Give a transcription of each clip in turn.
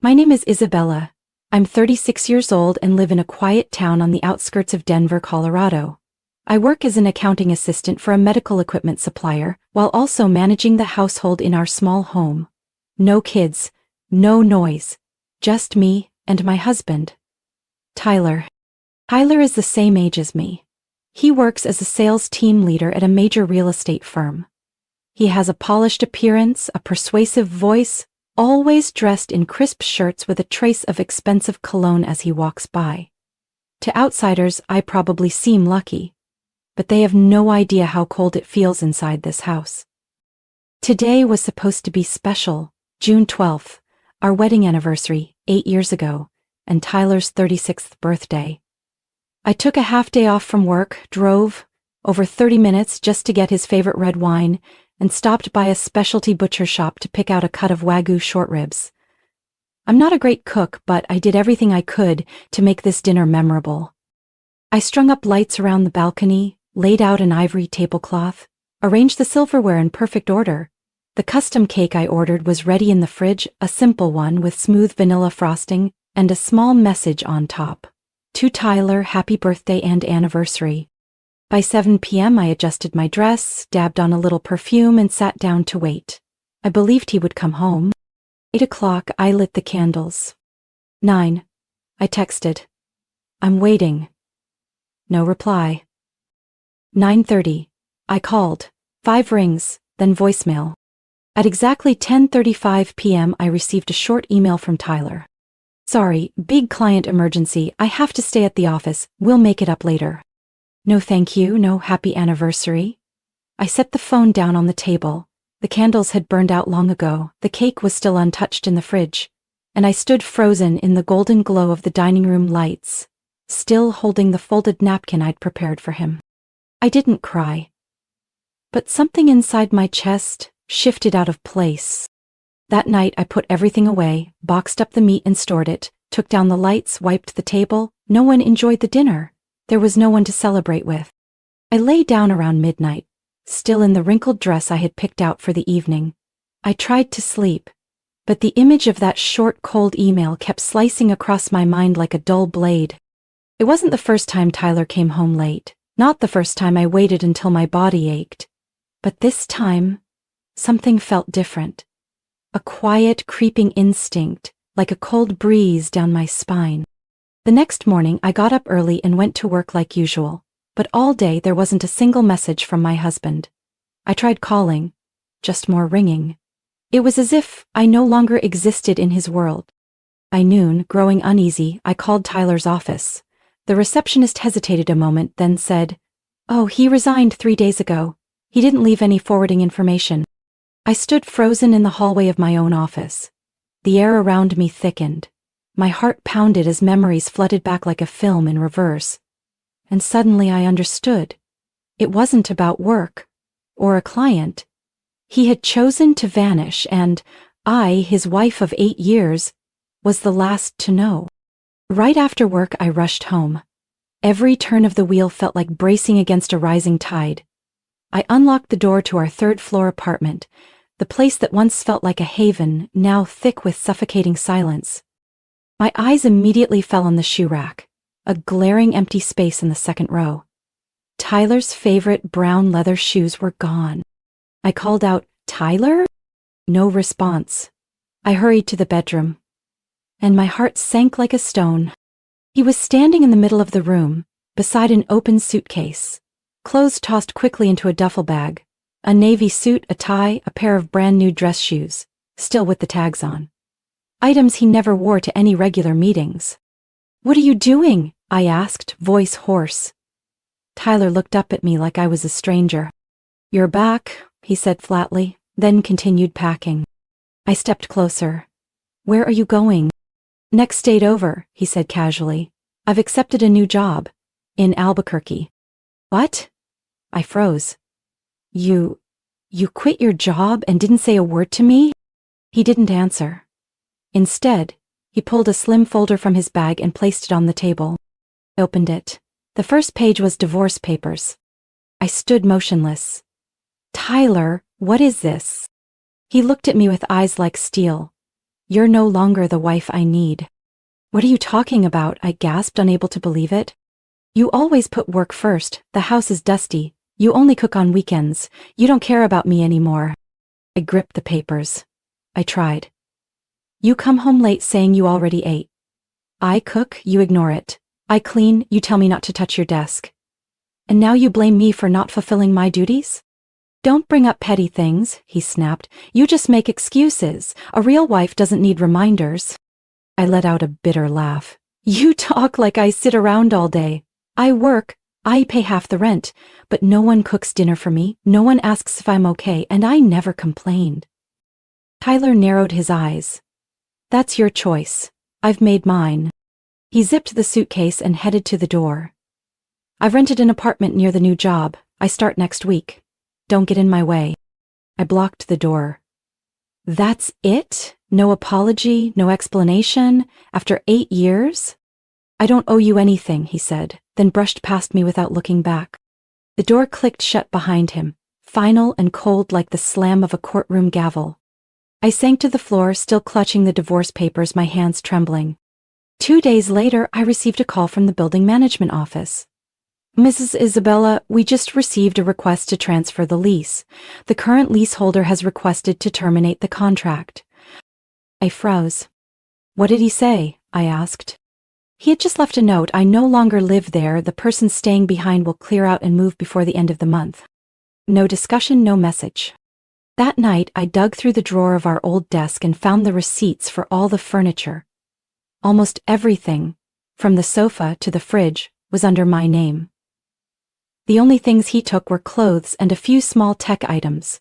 My name is Isabella. I'm 36 years old and live in a quiet town on the outskirts of Denver, Colorado. I work as an accounting assistant for a medical equipment supplier while also managing the household in our small home. No kids, no noise, just me and my husband, Tyler. Tyler is the same age as me. He works as a sales team leader at a major real estate firm. He has a polished appearance, a persuasive voice, always dressed in crisp shirts with a trace of expensive cologne as he walks by. To outsiders, I probably seem lucky, but they have no idea how cold it feels inside this house. Today was supposed to be special, June 12th, our wedding anniversary, 8 years ago, and Tyler's 36th birthday. I took a half day off from work, drove over 30 minutes just to get his favorite red wine, and stopped by a specialty butcher shop to pick out a cut of Wagyu short ribs. I'm not a great cook, but I did everything I could to make this dinner memorable. I strung up lights around the balcony, laid out an ivory tablecloth, arranged the silverware in perfect order. The custom cake I ordered was ready in the fridge, a simple one with smooth vanilla frosting and a small message on top. To Tyler, happy birthday and anniversary. By 7 p.m. I adjusted my dress, dabbed on a little perfume, and sat down to wait. I believed he would come home. 8 o'clock, I lit the candles. 9. I texted. I'm waiting. No reply. 9:30. I called. 5 rings, then voicemail. At exactly 10:35 p.m. I received a short email from Tyler. Sorry, big client emergency, I have to stay at the office, we'll make it up later. No thank you, no happy anniversary. I set the phone down on the table. The candles had burned out long ago, the cake was still untouched in the fridge, and I stood frozen in the golden glow of the dining room lights, still holding the folded napkin I'd prepared for him. I didn't cry, but something inside my chest shifted out of place. That night I put everything away, boxed up the meat and stored it, took down the lights, wiped the table. No one enjoyed the dinner. There was no one to celebrate with. I lay down around midnight, still in the wrinkled dress I had picked out for the evening. I tried to sleep, but the image of that short, cold email kept slicing across my mind like a dull blade. It wasn't the first time Tyler came home late, not the first time I waited until my body ached. But this time, something felt different. A quiet, creeping instinct, like a cold breeze down my spine. The next morning I got up early and went to work like usual, but all day there wasn't a single message from my husband. I tried calling, just more ringing. It was as if I no longer existed in his world. By noon, growing uneasy, I called Tyler's office. The receptionist hesitated a moment, then said, "Oh, he resigned 3 days ago. He didn't leave any forwarding information." I stood frozen in the hallway of my own office. The air around me thickened. My heart pounded as memories flooded back like a film in reverse. And suddenly I understood. It wasn't about work or a client. He had chosen to vanish, and I, his wife of 8 years, was the last to know. Right after work, I rushed home. Every turn of the wheel felt like bracing against a rising tide. I unlocked the door to our 3rd-floor apartment, the place that once felt like a haven, now thick with suffocating silence. My eyes immediately fell on the shoe rack, a glaring empty space in the 2nd row. Tyler's favorite brown leather shoes were gone. I called out, "Tyler?" No response. I hurried to the bedroom, and my heart sank like a stone. He was standing in the middle of the room, beside an open suitcase, clothes tossed quickly into a duffel bag, a navy suit, a tie, a pair of brand new dress shoes, still with the tags on. Items he never wore to any regular meetings. "What are you doing?" I asked, voice hoarse. Tyler looked up at me like I was a stranger. "You're back," he said flatly, then continued packing. I stepped closer. "Where are you going?" "Next state over," he said casually. "I've accepted a new job. In Albuquerque." "What?" I froze. You quit your job and didn't say a word to me?" He didn't answer. Instead, he pulled a slim folder from his bag and placed it on the table. I opened it. The first page was divorce papers. I stood motionless. "Tyler, what is this?" He looked at me with eyes like steel. You're no longer the wife I need." "What are you talking about?" I gasped, unable to believe it. "You always put work first. The house is dusty. You only cook on weekends. You don't care about me anymore." I gripped the papers. I tried. "You come home late saying you already ate. I cook, you ignore it. I clean, you tell me not to touch your desk. And now you blame me for not fulfilling my duties?" "Don't bring up petty things," he snapped. "You just make excuses. A real wife doesn't need reminders." I let out a bitter laugh. "You talk like I sit around all day. I work, I pay half the rent, but no one cooks dinner for me, no one asks if I'm okay, and I never complained." Tyler narrowed his eyes. "That's your choice. I've made mine." He zipped the suitcase and headed to the door. "I've rented an apartment near the new job. I start next week. Don't get in my way." I blocked the door. "That's it? No apology, no explanation? After 8 years? "I don't owe you anything," he said, then brushed past me without looking back. The door clicked shut behind him, final and cold like the slam of a courtroom gavel. I sank to the floor, still clutching the divorce papers, my hands trembling. 2 days later, I received a call from the building management office. "Mrs. Isabella, we just received a request to transfer the lease. The current leaseholder has requested to terminate the contract." I froze. "What did he say?" I asked. "He had just left a note. I no longer live there. The person staying behind will clear out and move before the end of the month." No discussion, no message. That night, I dug through the drawer of our old desk and found the receipts for all the furniture. Almost everything, from the sofa to the fridge, was under my name. The only things he took were clothes and a few small tech items.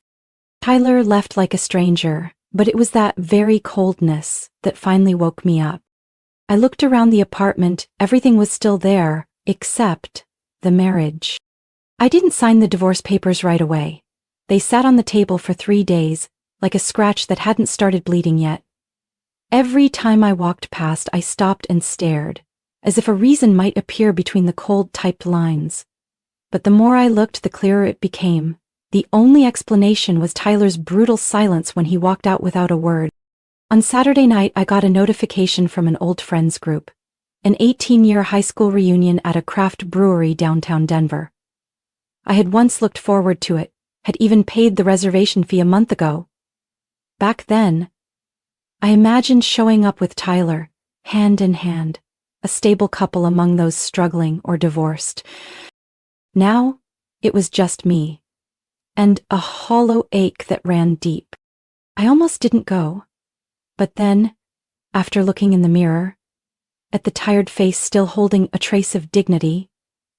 Tyler left like a stranger, but it was that very coldness that finally woke me up. I looked around the apartment. Everything was still there, except the marriage. I didn't sign the divorce papers right away. They sat on the table for 3 days, like a scratch that hadn't started bleeding yet. Every time I walked past, I stopped and stared, as if a reason might appear between the cold typed lines. But the more I looked, the clearer it became. The only explanation was Tyler's brutal silence when he walked out without a word. On Saturday night, I got a notification from an old friends group. An 18-year high school reunion at a craft brewery downtown Denver. I had once looked forward to it, had even paid the reservation fee a month ago. Back then, I imagined showing up with Tyler, hand in hand, a stable couple among those struggling or divorced. Now, it was just me, and a hollow ache that ran deep. I almost didn't go. But then, after looking in the mirror, at the tired face still holding a trace of dignity,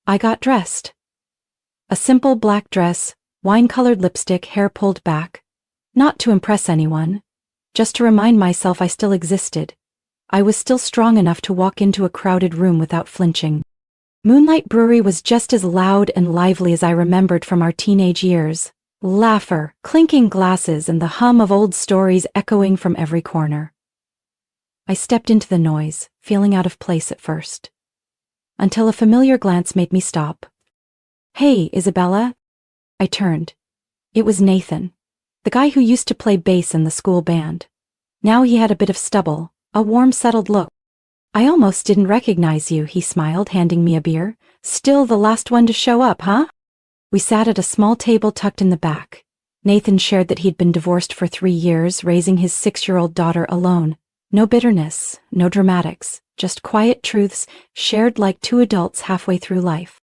I got dressed. A simple black dress, wine-colored lipstick, hair pulled back. Not to impress anyone, just to remind myself I still existed. I was still strong enough to walk into a crowded room without flinching. Moonlight Brewery was just as loud and lively as I remembered from our teenage years. Laughter, clinking glasses, and the hum of old stories echoing from every corner. I stepped into the noise, feeling out of place at first, until a familiar glance made me stop. "Hey, Isabella." I turned. It was Nathan, the guy who used to play bass in the school band. Now he had a bit of stubble, a warm, settled look. "I almost didn't recognize you," he smiled, handing me a beer. "Still the last one to show up, huh?" We sat at a small table tucked in the back. Nathan shared that he'd been divorced for 3 years, raising his 6-year-old daughter alone. No bitterness, no dramatics, just quiet truths shared like 2 adults halfway through life.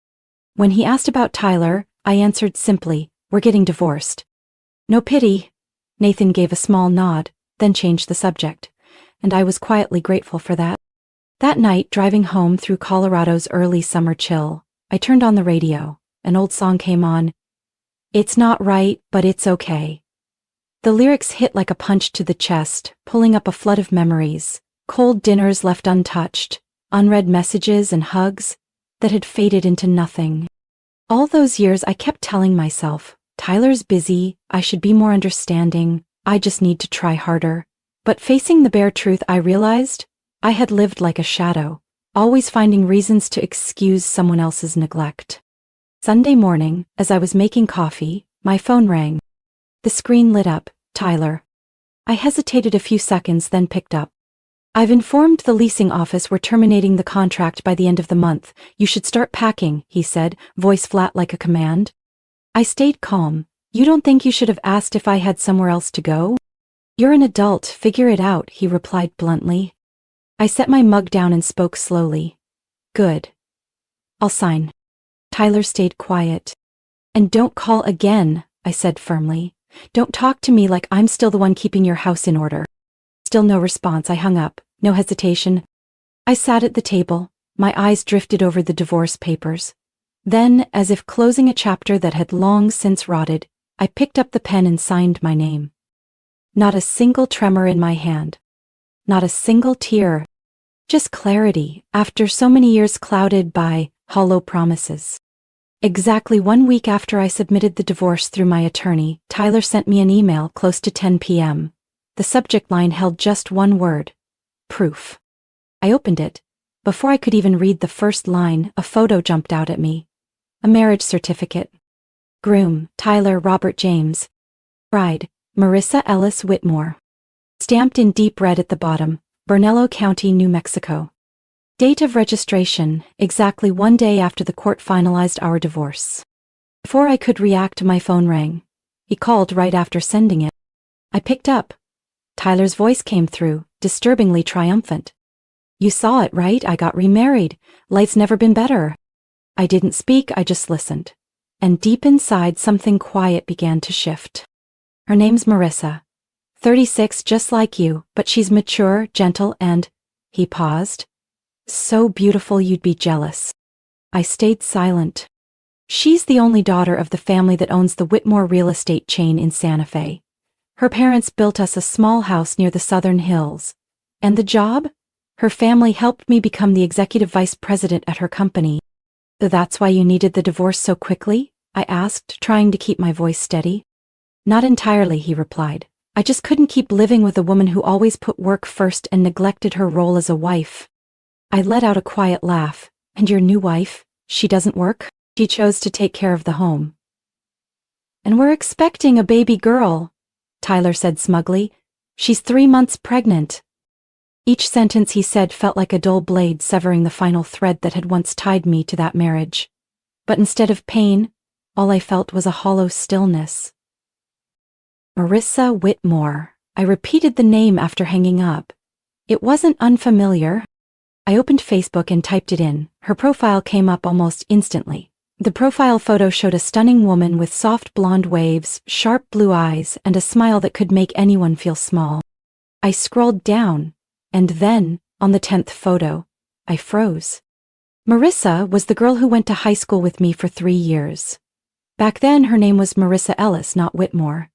When he asked about Tyler, I answered simply, "We're getting divorced." "No pity." Nathan gave a small nod, then changed the subject, and I was quietly grateful for that. That night, driving home through Colorado's early summer chill, I turned on the radio. An old song came on. "It's not right, but it's okay." The lyrics hit like a punch to the chest, pulling up a flood of memories. Cold dinners left untouched, unread messages and hugs that had faded into nothing. All those years I kept telling myself, Tyler's busy, I should be more understanding, I just need to try harder. But facing the bare truth, I realized I had lived like a shadow, always finding reasons to excuse someone else's neglect. Sunday morning, as I was making coffee, my phone rang. The screen lit up. "Tyler." I hesitated a few seconds, then picked up. I've informed the leasing office we're terminating the contract by the end of the month. You should start packing, he said, voice flat like a command. I stayed calm. You don't think you should have asked if I had somewhere else to go? You're an adult, figure it out, he replied bluntly. I set my mug down and spoke slowly. Good. I'll sign. Tyler stayed quiet. And don't call again, I said firmly. Don't talk to me like I'm still the one keeping your house in order. Still no response. I hung up, no hesitation. I sat at the table, my eyes drifted over the divorce papers. Then, as if closing a chapter that had long since rotted, I picked up the pen and signed my name. Not a single tremor in my hand. Not a single tear. Just clarity, after so many years clouded by hollow promises. Exactly 1 week after I submitted the divorce through my attorney, Tyler sent me an email close to 10 p.m. The subject line held just one word. Proof. I opened it. Before I could even read the first line, a photo jumped out at me. A marriage certificate. Groom, Tyler Robert James. Bride, Marissa Ellis Whitmore. Stamped in deep red at the bottom, Bernalillo County, New Mexico. Date of registration, exactly 1 day after the court finalized our divorce. Before I could react, my phone rang. He called right after sending it. I picked up. Tyler's voice came through, disturbingly triumphant. You saw it, right? I got remarried. Life's never been better. I didn't speak, I just listened. And deep inside, something quiet began to shift. Her name's Marissa. 36, just like you, but she's mature, gentle, and... He paused. So beautiful you'd be jealous. I stayed silent. She's the only daughter of the family that owns the Whitmore real estate chain in Santa Fe. Her parents built us a small house near the Southern Hills. And the job? Her family helped me become the executive vice president at her company. So that's why you needed the divorce so quickly? I asked, trying to keep my voice steady. Not entirely, he replied. I just couldn't keep living with a woman who always put work first and neglected her role as a wife. I let out a quiet laugh. And your new wife? She doesn't work? She chose to take care of the home. And we're expecting a baby girl, Tyler said smugly. She's 3 months pregnant. Each sentence he said felt like a dull blade severing the final thread that had once tied me to that marriage. But instead of pain, all I felt was a hollow stillness. Marissa Whitmore. I repeated the name after hanging up. It wasn't unfamiliar. I opened Facebook and typed it in. Her profile came up almost instantly. The profile photo showed a stunning woman with soft blonde waves, sharp blue eyes, and a smile that could make anyone feel small. I scrolled down, and then, on the 10th photo, I froze. Marissa was the girl who went to high school with me for 3 years. Back then, her name was Marissa Ellis, not Whitmore.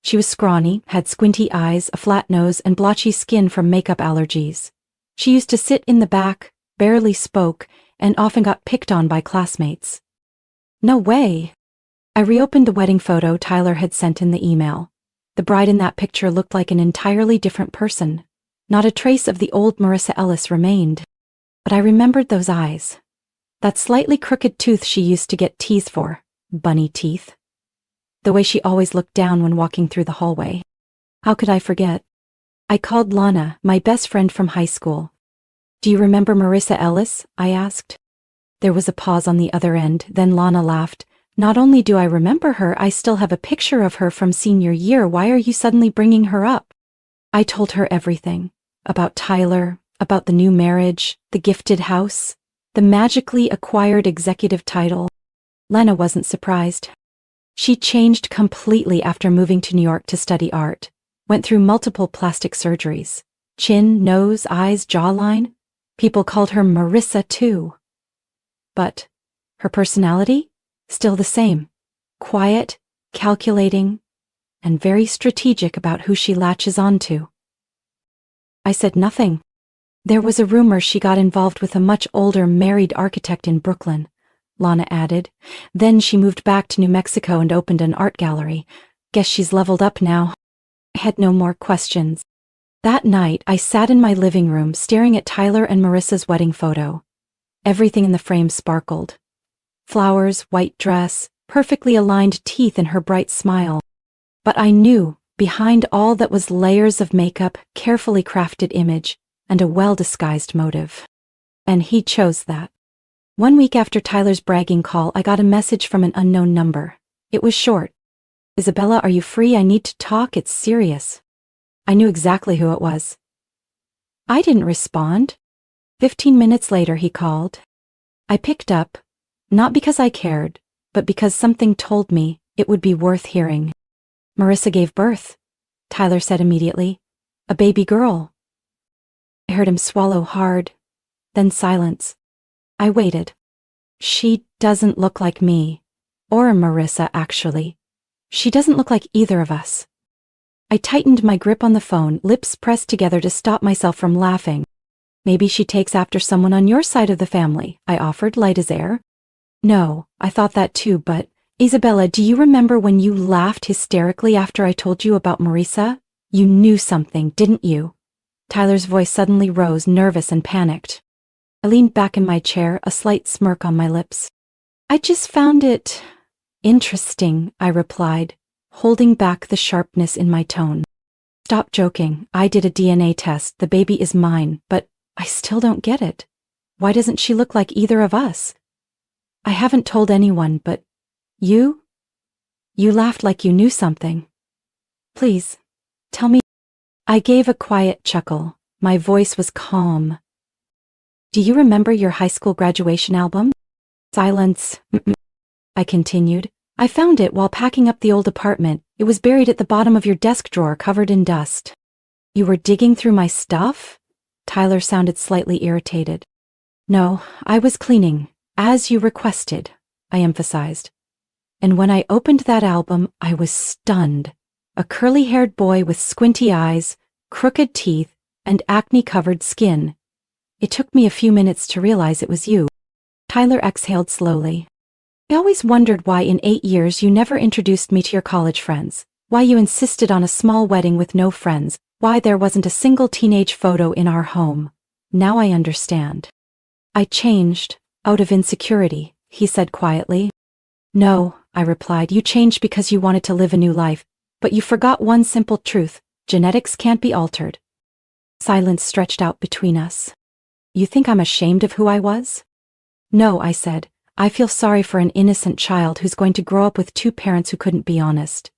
She was scrawny, had squinty eyes, a flat nose, and blotchy skin from makeup allergies. She used to sit in the back, barely spoke, and often got picked on by classmates. No way. I reopened the wedding photo Tyler had sent in the email. The bride in that picture looked like an entirely different person. Not a trace of the old Marissa Ellis remained. But I remembered those eyes. That slightly crooked tooth she used to get teased for. Bunny teeth. The way she always looked down when walking through the hallway. How could I forget? I called Lana, my best friend from high school. Do you remember Marissa Ellis? I asked. There was a pause on the other end, then Lana laughed. Not only do I remember her, I still have a picture of her from senior year. Why are you suddenly bringing her up? I told her everything. About Tyler, about the new marriage, the gifted house, the magically acquired executive title. Lena wasn't surprised. She changed completely after moving to New York to study art. Went through multiple plastic surgeries. Chin, nose, eyes, jawline. People called her Marissa too. But her personality? Still the same. Quiet, calculating, and very strategic about who she latches onto. I said nothing. There was a rumor she got involved with a much older married architect in Brooklyn, Lana added. Then she moved back to New Mexico and opened an art gallery. Guess she's leveled up now. I had no more questions. That night, I sat in my living room staring at Tyler and Marissa's wedding photo. Everything in the frame sparkled. Flowers, white dress, perfectly aligned teeth, and her bright smile. But I knew behind all that was layers of makeup, carefully crafted image, and a well-disguised motive. And he chose that. 1 week after Tyler's bragging call, I got a message from an unknown number. It was short. "Isabella, are you free? I need to talk. It's serious." I knew exactly who it was. I didn't respond. 15 minutes later, he called. I picked up, not because I cared, but because something told me it would be worth hearing. "Marissa gave birth," Tyler said immediately. "A baby girl." I heard him swallow hard, then silence. I waited. "She doesn't look like me. Or Marissa, actually. She doesn't look like either of us." I tightened my grip on the phone, lips pressed together to stop myself from laughing. "Maybe she takes after someone on your side of the family," I offered, light as air. "No, I thought that too, but Isabella, do you remember when you laughed hysterically after I told you about Marissa? You knew something, didn't you?" Tyler's voice suddenly rose, nervous and panicked. I leaned back in my chair, a slight smirk on my lips. "I just found it interesting," I replied, holding back the sharpness in my tone. "Stop joking. I did a DNA test. The baby is mine, but I still don't get it. Why doesn't she look like either of us?" "I haven't told anyone, but you laughed like you knew something. Please, tell me." I gave a quiet chuckle. My voice was calm. "Do you remember your high school graduation album?" Silence. I continued. "I found it while packing up the old apartment. It was buried at the bottom of your desk drawer, covered in dust." "You were digging through my stuff?" Tyler sounded slightly irritated. "No, I was cleaning, as you requested," I emphasized. "And when I opened that album, I was stunned. A curly-haired boy with squinty eyes, crooked teeth, and acne-covered skin. It took me a few minutes to realize it was you." Tyler exhaled slowly. "I always wondered why in 8 years you never introduced me to your college friends, why you insisted on a small wedding with no friends, why there wasn't a single teenage photo in our home. Now I understand." "I changed, out of insecurity," he said quietly. "No," I replied, "you changed because you wanted to live a new life, but you forgot one simple truth: genetics can't be altered." Silence stretched out between us. "You think I'm ashamed of who I was?" "No," I said. "I feel sorry for an innocent child who's going to grow up with 2 parents who couldn't be honest.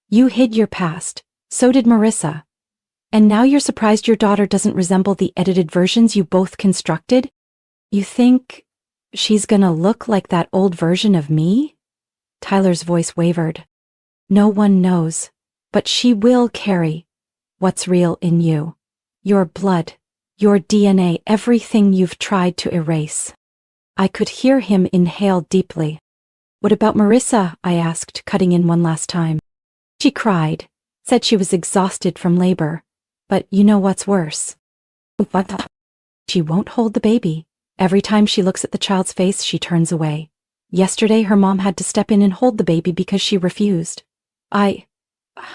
You hid your past. So did Marissa. And now you're surprised your daughter doesn't resemble the edited versions you both constructed? You think she's gonna look like that old version of me?" Tyler's voice wavered. "No one knows, but she will carry what's real in you. Your blood, your DNA, everything you've tried to erase." I could hear him inhale deeply. "What about Marissa?" I asked, cutting in one last time. "She cried, said she was exhausted from labor. But you know what's worse? What? She won't hold the baby. Every time she looks at the child's face, she turns away. Yesterday, her mom had to step in and hold the baby because she refused. I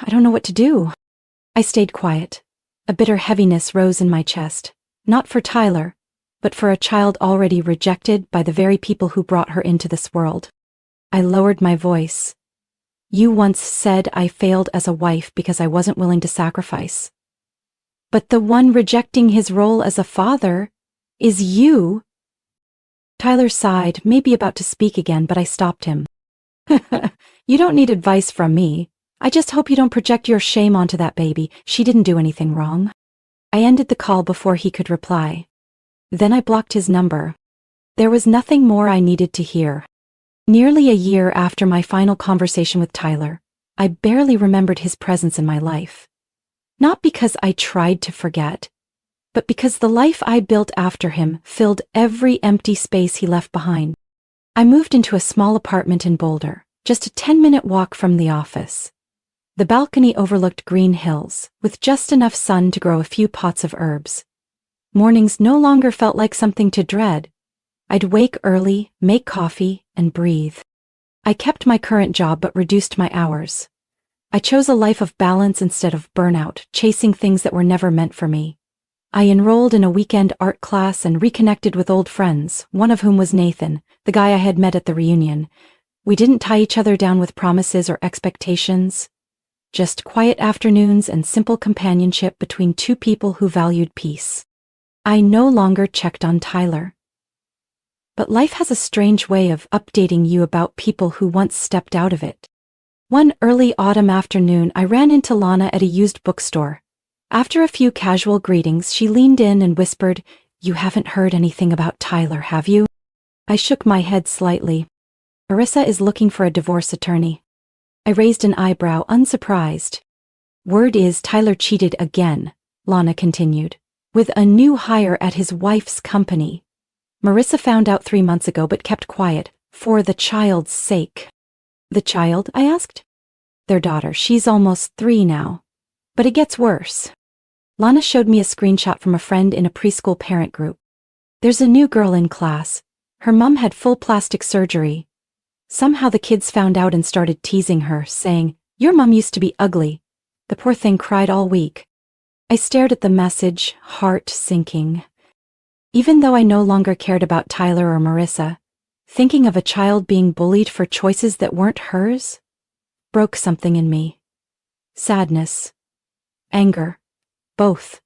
don't know what to do." I stayed quiet. A bitter heaviness rose in my chest, not for Tyler, but for a child already rejected by the very people who brought her into this world. I lowered my voice. "You once said I failed as a wife because I wasn't willing to sacrifice. But the one rejecting his role as a father is you." Tyler sighed, maybe about to speak again, but I stopped him. "You don't need advice from me. I just hope you don't project your shame onto that baby. She didn't do anything wrong." I ended the call before he could reply. Then I blocked his number. There was nothing more I needed to hear. Nearly a year after my final conversation with Tyler, I barely remembered his presence in my life. Not because I tried to forget, but because the life I built after him filled every empty space he left behind. I moved into a small apartment in Boulder, just a 10-minute walk from the office. The balcony overlooked green hills, with just enough sun to grow a few pots of herbs. Mornings no longer felt like something to dread. I'd wake early, make coffee, and breathe. I kept my current job but reduced my hours. I chose a life of balance instead of burnout, chasing things that were never meant for me. I enrolled in a weekend art class and reconnected with old friends, one of whom was Nathan, the guy I had met at the reunion. We didn't tie each other down with promises or expectations. just quiet afternoons and simple companionship between two people who valued peace. I no longer checked on Tyler. But life has a strange way of updating you about people who once stepped out of it. One early autumn afternoon, I ran into Lana at a used bookstore. After a few casual greetings, she leaned in and whispered, "You haven't heard anything about Tyler, have you?" I shook my head slightly. "Marissa is looking for a divorce attorney." I raised an eyebrow, unsurprised. "Word is Tyler cheated again," Lana continued, "with a new hire at his wife's company. Marissa found out 3 months ago but kept quiet, for the child's sake." "The child?" I asked. "Their daughter. She's almost 3 now. But it gets worse." Lana showed me a screenshot from a friend in a preschool parent group. "There's a new girl in class. Her mom had full plastic surgery. Somehow the kids found out and started teasing her, saying, 'Your mom used to be ugly.' The poor thing cried all week." I stared at the message, heart sinking. Even though I no longer cared about Tyler or Marissa, thinking of a child being bullied for choices that weren't hers broke something in me. Sadness. Anger. Both.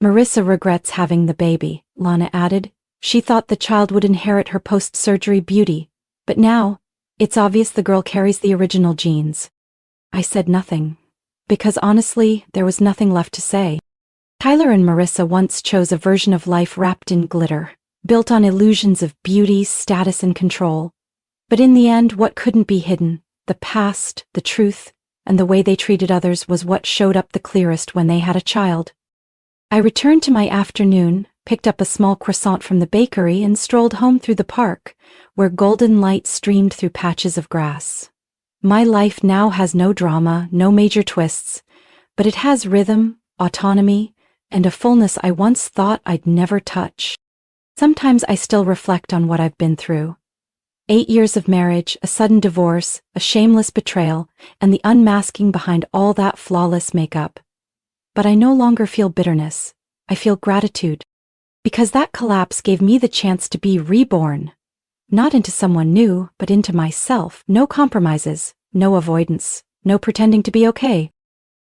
"Marissa regrets having the baby," Lana added. "She thought the child would inherit her post-surgery beauty, but now, it's obvious the girl carries the original genes." I said nothing, because honestly, there was nothing left to say. Tyler and Marissa once chose a version of life wrapped in glitter, built on illusions of beauty, status, and control. But in the end, what couldn't be hidden, the past, the truth, and the way they treated others was what showed up the clearest when they had a child. I returned to my afternoon, picked up a small croissant from the bakery, and strolled home through the park, where golden light streamed through patches of grass. My life now has no drama, no major twists, but it has rhythm, autonomy, and a fullness I once thought I'd never touch. Sometimes I still reflect on what I've been through. 8 years of marriage, a sudden divorce, a shameless betrayal, and the unmasking behind all that flawless makeup. But I no longer feel bitterness. I feel gratitude. Because that collapse gave me the chance to be reborn. Not into someone new, but into myself. No compromises, no avoidance, no pretending to be okay.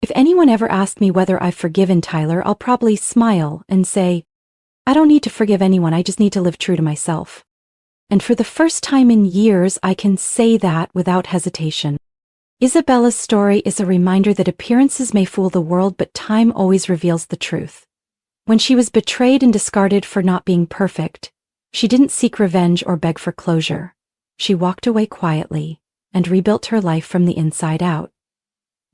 If anyone ever asked me whether I've forgiven Tyler, I'll probably smile and say, "I don't need to forgive anyone, I just need to live true to myself." And for the first time in years, I can say that without hesitation. Isabella's story is a reminder that appearances may fool the world, but time always reveals the truth. When she was betrayed and discarded for not being perfect, she didn't seek revenge or beg for closure. She walked away quietly and rebuilt her life from the inside out.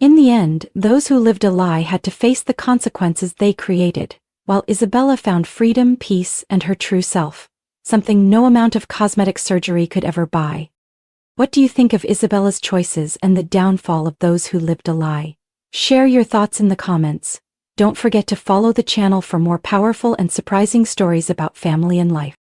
In the end, those who lived a lie had to face the consequences they created, while Isabella found freedom, peace, and her true self, something no amount of cosmetic surgery could ever buy. What do you think of Isabella's choices and the downfall of those who lived a lie? Share your thoughts in the comments. Don't forget to follow the channel for more powerful and surprising stories about family and life.